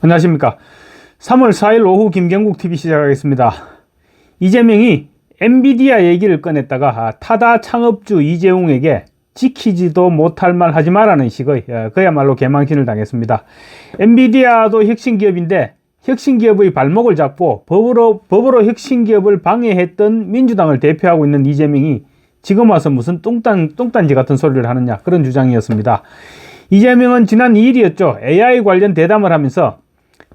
안녕하십니까. 3월 4일 오후 김경국TV 시작하겠습니다. 이재명이 엔비디아 얘기를 꺼냈다가 타다 창업주 이재용에게 지키지도 못할 말 하지 마라는 식의 그야말로 개망신을 당했습니다. 엔비디아도 혁신기업인데 혁신기업의 발목을 잡고 법으로 혁신기업을 방해했던 민주당을 대표하고 있는 이재명이 지금 와서 무슨 뚱딴지 같은 소리를 하느냐, 그런 주장이었습니다. 이재명은 지난 2일이었죠. AI 관련 대담을 하면서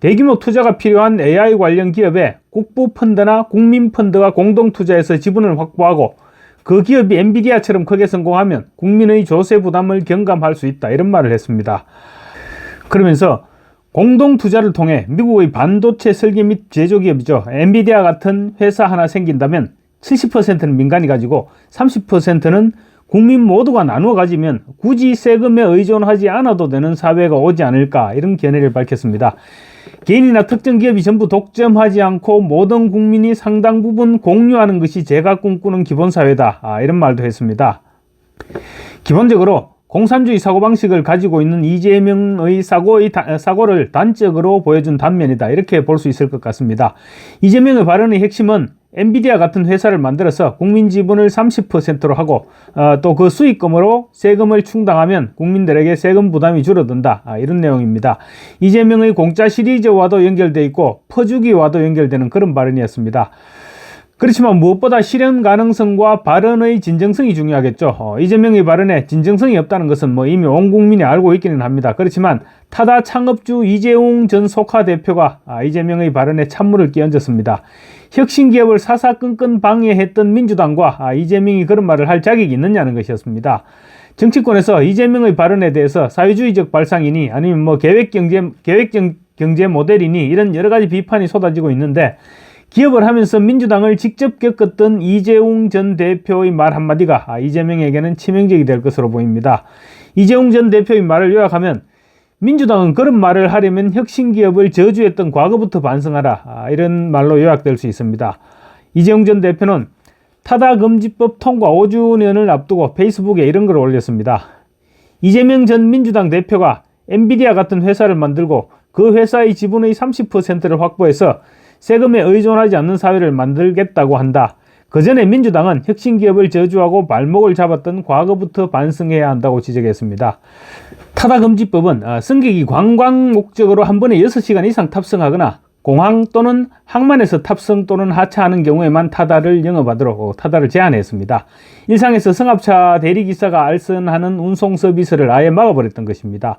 대규모 투자가 필요한 AI 관련 기업에 국부펀드나 국민펀드가 공동투자해서 지분을 확보하고 그 기업이 엔비디아처럼 크게 성공하면 국민의 조세 부담을 경감할 수 있다, 이런 말을 했습니다. 그러면서 공동투자를 통해 미국의 반도체 설계 및 제조기업이죠, 엔비디아 같은 회사 하나 생긴다면 70%는 민간이 가지고 30%는 국민 모두가 나누어 가지면 굳이 세금에 의존하지 않아도 되는 사회가 오지 않을까, 이런 견해를 밝혔습니다. 개인이나 특정 기업이 전부 독점하지 않고 모든 국민이 상당 부분 공유하는 것이 제가 꿈꾸는 기본사회다, 이런 말도 했습니다. 기본적으로 공산주의 사고방식을 가지고 있는 이재명의 사고를 단적으로 보여준 단면이다, 이렇게 볼 수 있을 것 같습니다. 이재명의 발언의 핵심은 엔비디아 같은 회사를 만들어서 국민 지분을 30%로 하고 또 그 수익금으로 세금을 충당하면 국민들에게 세금 부담이 줄어든다, 이런 내용입니다. 이재명의 공짜 시리즈와도 연결되어 있고 퍼주기와도 연결되는 그런 발언이었습니다. 그렇지만 무엇보다 실현 가능성과 발언의 진정성이 중요하겠죠. 이재명의 발언에 진정성이 없다는 것은 이미 온 국민이 알고 있기는 합니다. 그렇지만 타다 창업주 이재용 전 소카 대표가 이재명의 발언에 찬물을 끼얹었습니다. 혁신기업을 사사건건 방해했던 민주당과 이재명이 그런 말을 할 자격이 있느냐는 것이었습니다. 정치권에서 이재명의 발언에 대해서 사회주의적 발상이니 아니면 계획적 경제 모델이니 이런 여러 가지 비판이 쏟아지고 있는데, 기업을 하면서 민주당을 직접 겪었던 이재용 전 대표의 말 한마디가 이재명에게는 치명적이 될 것으로 보입니다. 이재용 전 대표의 말을 요약하면 민주당은 그런 말을 하려면 혁신기업을 저주했던 과거부터 반성하라, 이런 말로 요약될 수 있습니다. 이재용 전 대표는 타다금지법 통과 5주년을 앞두고 페이스북에 이런 글을 올렸습니다. 이재명 전 민주당 대표가 엔비디아 같은 회사를 만들고 그 회사의 지분의 30%를 확보해서 세금에 의존하지 않는 사회를 만들겠다고 한다. 그 전에 민주당은 혁신기업을 저주하고 발목을 잡았던 과거부터 반성해야 한다고 지적했습니다. 타다금지법은 승객이 관광 목적으로 한 번에 6시간 이상 탑승하거나 공항 또는 항만에서 탑승 또는 하차하는 경우에만 타다를 영업하도록 타다를 제한했습니다. 일상에서 승합차 대리기사가 알선하는 운송 서비스를 아예 막아버렸던 것입니다.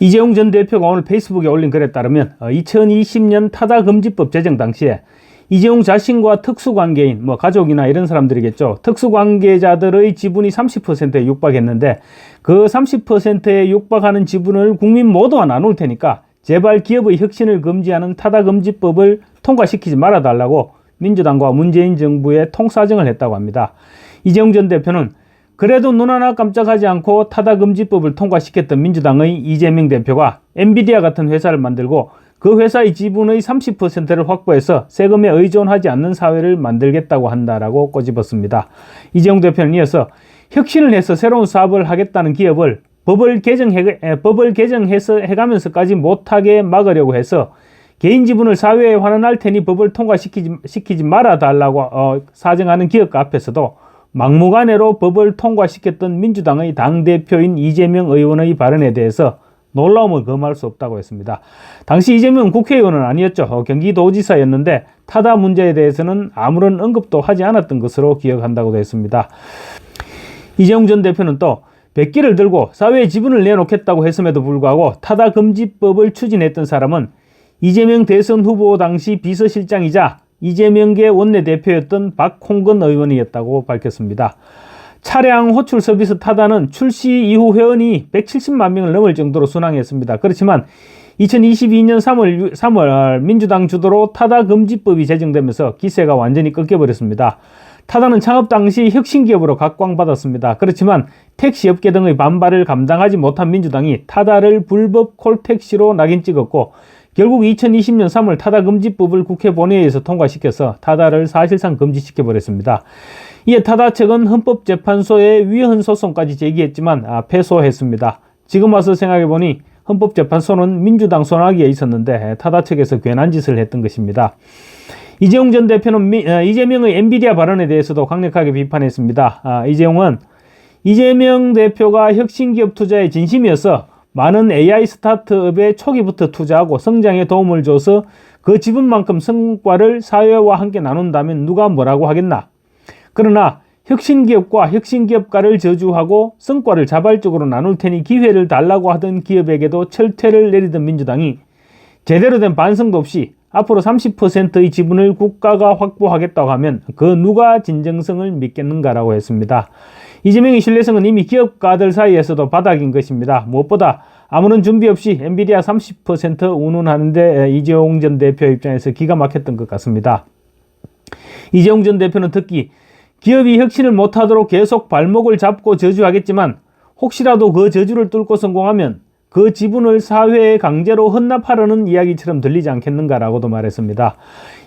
이재용 전 대표가 오늘 페이스북에 올린 글에 따르면 2020년 타다금지법 제정 당시에 이재용 자신과 특수관계인, 가족이나 이런 사람들이겠죠, 특수관계자들의 지분이 30%에 육박했는데 그 30%에 육박하는 지분을 국민 모두가 나눌 테니까 제발 기업의 혁신을 금지하는 타다금지법을 통과시키지 말아달라고 민주당과 문재인 정부에 통사정을 했다고 합니다. 이재용 전 대표는 그래도 눈 하나 깜짝하지 않고 타다금지법을 통과시켰던 민주당의 이재명 대표가 엔비디아 같은 회사를 만들고 그 회사의 지분의 30%를 확보해서 세금에 의존하지 않는 사회를 만들겠다고 한다라고 꼬집었습니다. 이재용 대표는 이어서 혁신을 해서 새로운 사업을 하겠다는 기업을 법을 개정해서 해가면서까지 못하게 막으려고 해서 개인 지분을 사회에 환원할 테니 법을 통과시키지 말아달라고 사정하는 기업가 앞에서도 막무가내로 법을 통과시켰던 민주당의 당대표인 이재명 의원의 발언에 대해서 놀라움을 금할 수 없다고 했습니다. 당시 이재명은 국회의원은 아니었죠. 경기도지사였는데 타다 문제에 대해서는 아무런 언급도 하지 않았던 것으로 기억한다고도 했습니다. 이재용 전 대표는 또 백기를 들고 사회에 지분을 내놓겠다고 했음에도 불구하고 타다금지법을 추진했던 사람은 이재명 대선 후보 당시 비서실장이자 이재명계 원내대표였던 박홍근 의원이었다고 밝혔습니다. 차량 호출 서비스 타다는 출시 이후 회원이 170만 명을 넘을 정도로 순항했습니다. 그렇지만 2022년 3월 민주당 주도로 타다금지법이 제정되면서 기세가 완전히 꺾여버렸습니다. 타다는 창업 당시 혁신기업으로 각광받았습니다. 그렇지만 택시업계 등의 반발을 감당하지 못한 민주당이 타다를 불법 콜택시로 낙인 찍었고 결국 2020년 3월 타다금지법을 국회 본회의에서 통과시켜서 타다를 사실상 금지시켜버렸습니다. 이에 타다 측은 헌법재판소에 위헌 소송까지 제기했지만 패소했습니다. 지금 와서 생각해보니 헌법재판소는 민주당 손아귀에 있었는데 타다 측에서 괜한 짓을 했던 것입니다. 이재용 전 대표는 이재명의 엔비디아 발언에 대해서도 강력하게 비판했습니다. 이재용은 이재명 대표가 혁신기업 투자에 진심이어서 많은 AI 스타트업에 초기부터 투자하고 성장에 도움을 줘서 그 지분만큼 성과를 사회와 함께 나눈다면 누가 뭐라고 하겠나. 그러나 혁신기업과 혁신기업가를 저주하고 성과를 자발적으로 나눌 테니 기회를 달라고 하던 기업에게도 철퇴를 내리던 민주당이 제대로 된 반성도 없이 앞으로 30%의 지분을 국가가 확보하겠다고 하면 그 누가 진정성을 믿겠는가라고 했습니다. 이재명의 신뢰성은 이미 기업가들 사이에서도 바닥인 것입니다. 무엇보다 아무런 준비 없이 엔비디아 30% 운운하는데 이재용 전 대표 입장에서 기가 막혔던 것 같습니다. 이재용 전 대표는 특히 기업이 혁신을 못하도록 계속 발목을 잡고 저주하겠지만 혹시라도 그 저주를 뚫고 성공하면 그 지분을 사회에 강제로 헌납하려는 이야기처럼 들리지 않겠는가라고도 말했습니다.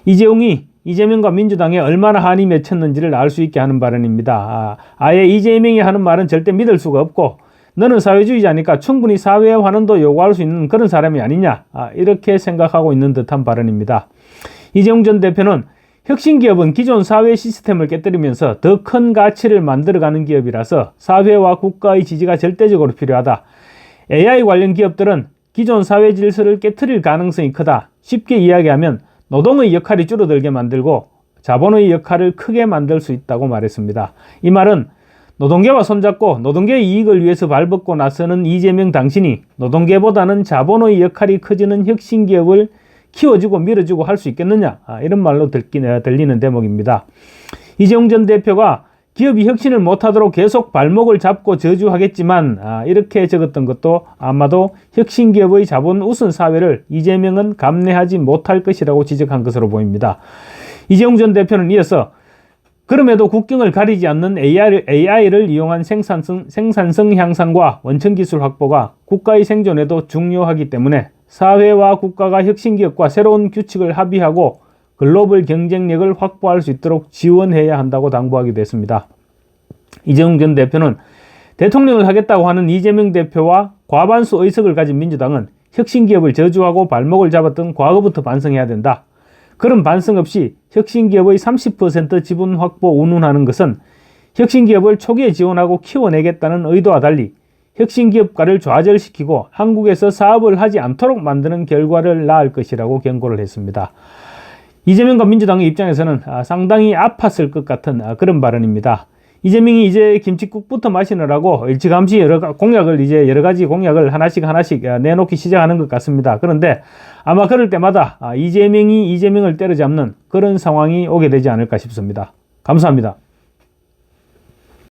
이재용이 이재명과 민주당에 얼마나 한이 맺혔는지를 알 수 있게 하는 발언입니다. 아예 이재명이 하는 말은 절대 믿을 수가 없고 너는 사회주의자니까 충분히 사회의 환원도 요구할 수 있는 그런 사람이 아니냐, 이렇게 생각하고 있는 듯한 발언입니다. 이재용 전 대표는 혁신기업은 기존 사회 시스템을 깨뜨리면서 더 큰 가치를 만들어가는 기업이라서 사회와 국가의 지지가 절대적으로 필요하다. AI 관련 기업들은 기존 사회 질서를 깨트릴 가능성이 크다. 쉽게 이야기하면 노동의 역할이 줄어들게 만들고 자본의 역할을 크게 만들 수 있다고 말했습니다. 이 말은 노동계와 손잡고 노동계의 이익을 위해서 발벗고 나서는 이재명 당신이 노동계보다는 자본의 역할이 커지는 혁신기업을 키워주고 밀어주고 할 수 있겠느냐, 이런 말로 들리는 대목입니다. 이재용 전 대표가 기업이 혁신을 못하도록 계속 발목을 잡고 저주하겠지만, 이렇게 적었던 것도 아마도 혁신기업의 자본 우선 사회를 이재명은 감내하지 못할 것이라고 지적한 것으로 보입니다. 이재용 전 대표는 이어서 그럼에도 국경을 가리지 않는 AI를 이용한 생산성 향상과 원천기술 확보가 국가의 생존에도 중요하기 때문에 사회와 국가가 혁신기업과 새로운 규칙을 합의하고 글로벌 경쟁력을 확보할 수 있도록 지원해야 한다고 당부하기도 했습니다. 이재용 전 대표는 대통령을 하겠다고 하는 이재명 대표와 과반수 의석을 가진 민주당은 혁신기업을 저주하고 발목을 잡았던 과거부터 반성해야 된다. 그런 반성 없이 혁신기업의 30% 지분 확보 운운하는 것은 혁신기업을 초기에 지원하고 키워내겠다는 의도와 달리 혁신기업가를 좌절시키고 한국에서 사업을 하지 않도록 만드는 결과를 낳을 것이라고 경고를 했습니다. 이재명과 민주당의 입장에서는 상당히 아팠을 것 같은 그런 발언입니다. 이재명이 이제 김칫국부터 마시느라고 일찌감치 여러 가지 공약을 하나씩 내놓기 시작하는 것 같습니다. 그런데 아마 그럴 때마다 이재명이 이재명을 때려잡는 그런 상황이 오게 되지 않을까 싶습니다. 감사합니다.